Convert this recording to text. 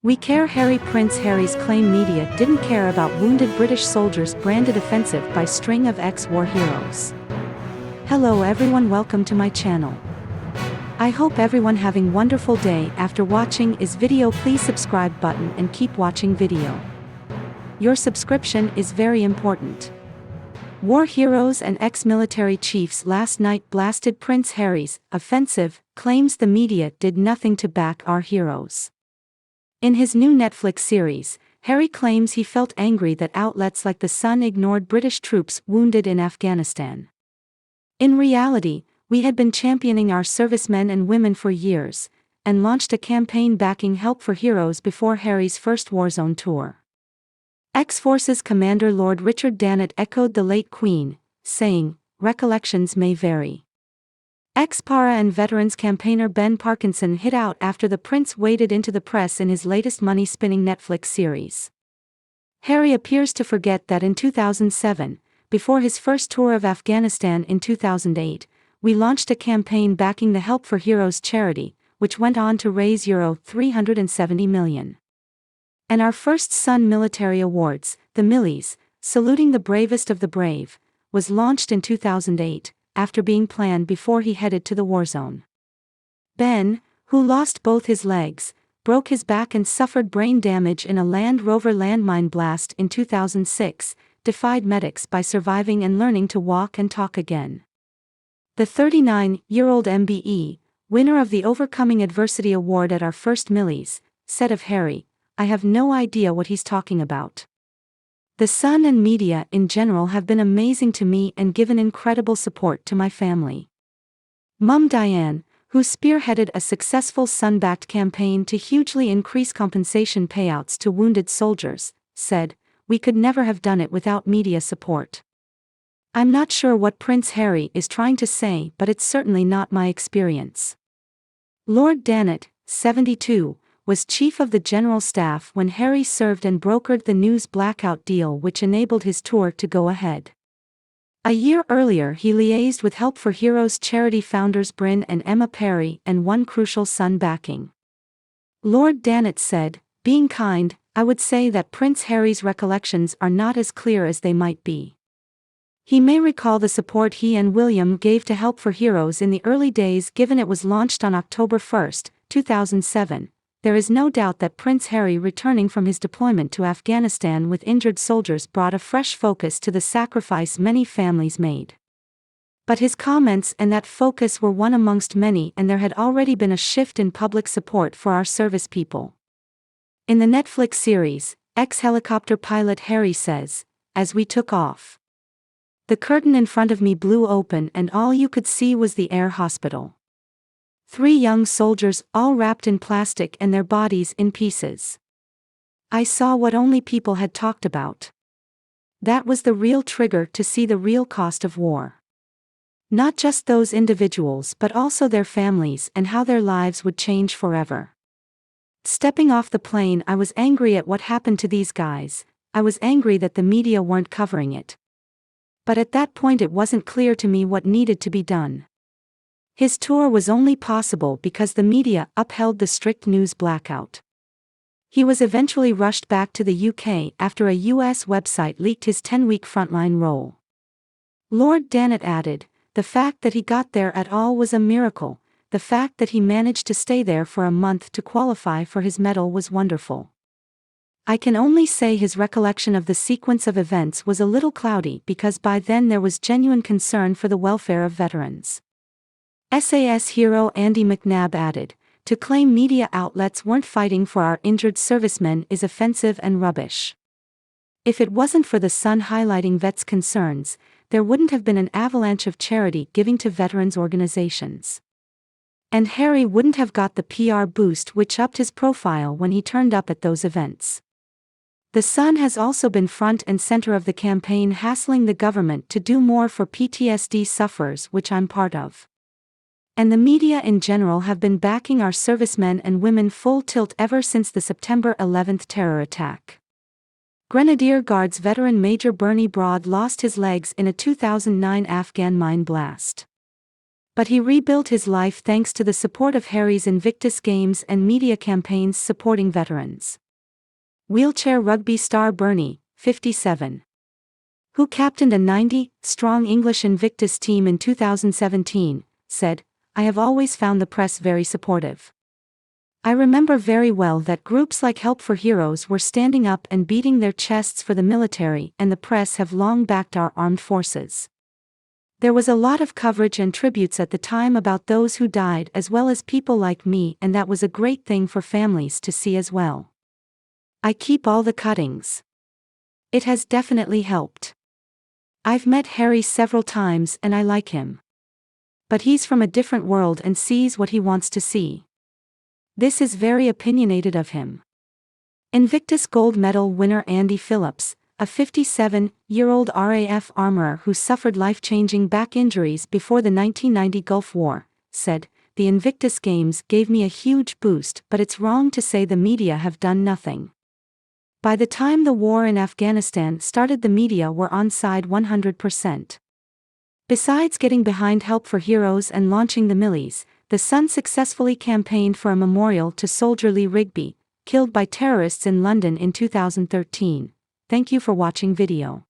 We care. Prince Harry's claim media didn't care about wounded British soldiers branded offensive by string of ex-war heroes. Hello everyone, welcome to my channel. I hope everyone having wonderful day. After watching is video, please subscribe button and keep watching video. Your subscription is very important. War heroes and ex-military chiefs last night blasted Prince Harry's offensive, claims the media did nothing to back our heroes. In his new Netflix series, Harry claims he felt angry that outlets like The Sun ignored British troops wounded in Afghanistan. In reality, we had been championing our servicemen and women for years, and launched a campaign backing help for heroes before Harry's first warzone tour. Ex-Forces Commander Lord Richard Dannett echoed the late Queen, saying, "Recollections may vary." Ex-Para and Veterans campaigner Ben Parkinson hit out after the Prince waded into the press in his latest money-spinning Netflix series. Harry appears to forget that in 2007, before his first tour of Afghanistan in 2008, we launched a campaign backing the Help for Heroes charity, which went on to raise €370 million. And our first Sun Military Awards, the Millies, saluting the bravest of the brave, was launched in 2008, after being planned before he headed to the war zone. Ben, who lost both his legs, broke his back and suffered brain damage in a Land Rover landmine blast in 2006, defied medics by surviving and learning to walk and talk again. The 39-year-old MBE, winner of the Overcoming Adversity Award at our first Millies, said of Harry, "I have no idea what he's talking about. The Sun and media in general have been amazing to me and given incredible support to my family." Mum Diane, who spearheaded a successful Sun-backed campaign to hugely increase compensation payouts to wounded soldiers, said, "We could never have done it without media support. I'm not sure what Prince Harry is trying to say, but it's certainly not my experience." Lord Dannett, 72, was Chief of the General Staff when Harry served and brokered the news blackout deal which enabled his tour to go ahead. A year earlier he liaised with Help for Heroes charity founders Bryn and Emma Perry and won crucial Sun backing. Lord Dannett said, "Being kind, I would say that Prince Harry's recollections are not as clear as they might be. He may recall the support he and William gave to Help for Heroes in the early days given it was launched on October 1, 2007. There is no doubt that Prince Harry returning from his deployment to Afghanistan with injured soldiers brought a fresh focus to the sacrifice many families made. But his comments and that focus were one amongst many, and there had already been a shift in public support for our service people." In the Netflix series, ex-helicopter pilot Harry says, "As we took off, the curtain in front of me blew open and all you could see was the air hospital. 3 young soldiers all wrapped in plastic and their bodies in pieces. I saw what only people had talked about. That was the real trigger to see the real cost of war. Not just those individuals but also their families and how their lives would change forever. Stepping off the plane, I was angry at what happened to these guys. I was angry that the media weren't covering it. But at that point it wasn't clear to me what needed to be done." His tour was only possible because the media upheld the strict news blackout. He was eventually rushed back to the UK after a US website leaked his 10-week frontline role. Lord Dannett added, "The fact that he got there at all was a miracle. The fact that he managed to stay there for a month to qualify for his medal was wonderful. I can only say his recollection of the sequence of events was a little cloudy because by then there was genuine concern for the welfare of veterans." SAS hero Andy McNabb added, "To claim media outlets weren't fighting for our injured servicemen is offensive and rubbish. If it wasn't for the Sun highlighting vets' concerns, there wouldn't have been an avalanche of charity giving to veterans organizations. And Harry wouldn't have got the PR boost which upped his profile when he turned up at those events." The Sun has also been front and center of the campaign hassling the government to do more for PTSD sufferers, which I'm part of. And the media in general have been backing our servicemen and women full tilt ever since the September 11 terror attack. Grenadier Guards veteran Major Bernie Broad lost his legs in a 2009 Afghan mine blast. But he rebuilt his life thanks to the support of Harry's Invictus Games and media campaigns supporting veterans. Wheelchair rugby star Bernie, 57, who captained a 90-strong English Invictus team in 2017, said, "I have always found the press very supportive. I remember very well that groups like Help for Heroes were standing up and beating their chests for the military, and the press have long backed our armed forces. There was a lot of coverage and tributes at the time about those who died as well as people like me, and that was a great thing for families to see as well. I keep all the cuttings. It has definitely helped. I've met Harry several times and I like him. But he's from a different world and sees what he wants to see. This is very opinionated of him." Invictus gold medal winner Andy Phillips, a 57-year-old RAF armorer who suffered life-changing back injuries before the 1990 Gulf War, said, "The Invictus Games gave me a huge boost, but it's wrong to say the media have done nothing. By the time the war in Afghanistan started, the media were on side 100%. Besides getting behind Help for Heroes and launching the Millies, the Sun successfully campaigned for a memorial to soldier Lee Rigby, killed by terrorists in London in 2013. Thank you for watching video.